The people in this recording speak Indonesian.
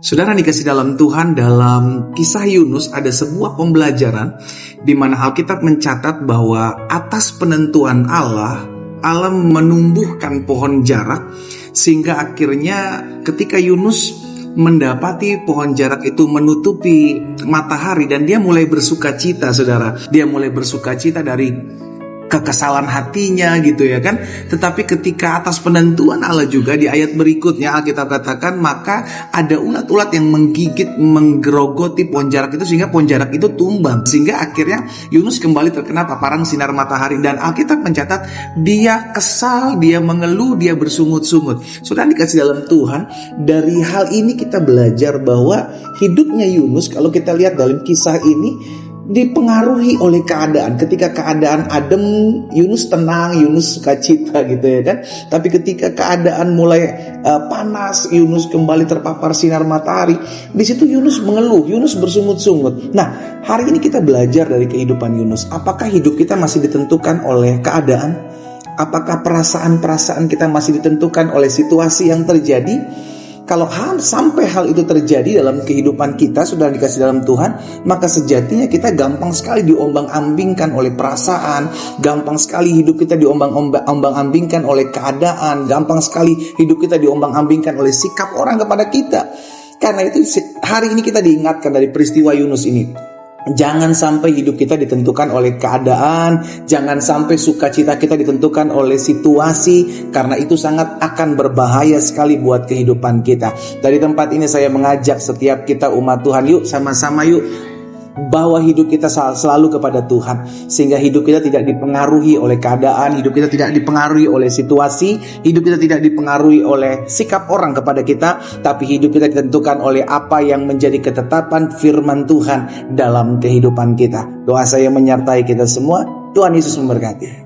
Saudara dikasih dalam Tuhan, dalam kisah Yunus ada sebuah pembelajaran di mana Alkitab mencatat bahwa atas penentuan Allah menumbuhkan pohon jarak, sehingga akhirnya ketika Yunus mendapati pohon jarak itu menutupi matahari dan dia mulai bersuka cita, saudara. Dia mulai bersuka cita dari kekesalan hatinya gitu ya kan. Tetapi ketika atas penentuan Allah juga, di ayat berikutnya Alkitab katakan, maka ada ulat-ulat yang menggigit, menggerogoti pohon jarak itu sehingga pohon jarak itu tumbang. Sehingga akhirnya Yunus kembali terkena paparan sinar matahari. Dan Alkitab mencatat dia kesal, dia mengeluh, dia bersungut-sungut. Saudara dikasih dalam Tuhan, dari hal ini kita belajar bahwa hidupnya Yunus, kalau kita lihat dalam kisah ini, dipengaruhi oleh keadaan. Ketika keadaan adem, Yunus tenang, Yunus sukacita gitu ya kan. Tapi ketika keadaan mulai panas, Yunus kembali terpapar sinar matahari, di situ Yunus mengeluh, Yunus bersungut-sungut. Nah, hari ini kita belajar dari kehidupan Yunus. Apakah hidup kita masih ditentukan oleh keadaan? Apakah perasaan-perasaan kita masih ditentukan oleh situasi yang terjadi? Kalau sampai hal itu terjadi dalam kehidupan kita, sudah dikasih dalam Tuhan, maka sejatinya kita gampang sekali diombang-ambingkan oleh perasaan, gampang sekali hidup kita diombang-ambingkan oleh keadaan, gampang sekali hidup kita diombang-ambingkan oleh sikap orang kepada kita. Karena itu hari ini kita diingatkan dari peristiwa Yunus ini. Jangan sampai hidup kita ditentukan oleh keadaan, jangan sampai sukacita kita ditentukan oleh situasi, karena itu sangat akan berbahaya sekali buat kehidupan kita. Dari tempat ini saya mengajak setiap kita umat Tuhan, yuk sama-sama yuk bawa hidup kita selalu kepada Tuhan, sehingga hidup kita tidak dipengaruhi oleh keadaan, hidup kita tidak dipengaruhi oleh situasi, hidup kita tidak dipengaruhi oleh sikap orang kepada kita, tapi hidup kita ditentukan oleh apa yang menjadi ketetapan firman Tuhan dalam kehidupan kita. Doa saya menyertai kita semua. Tuhan Yesus memberkati.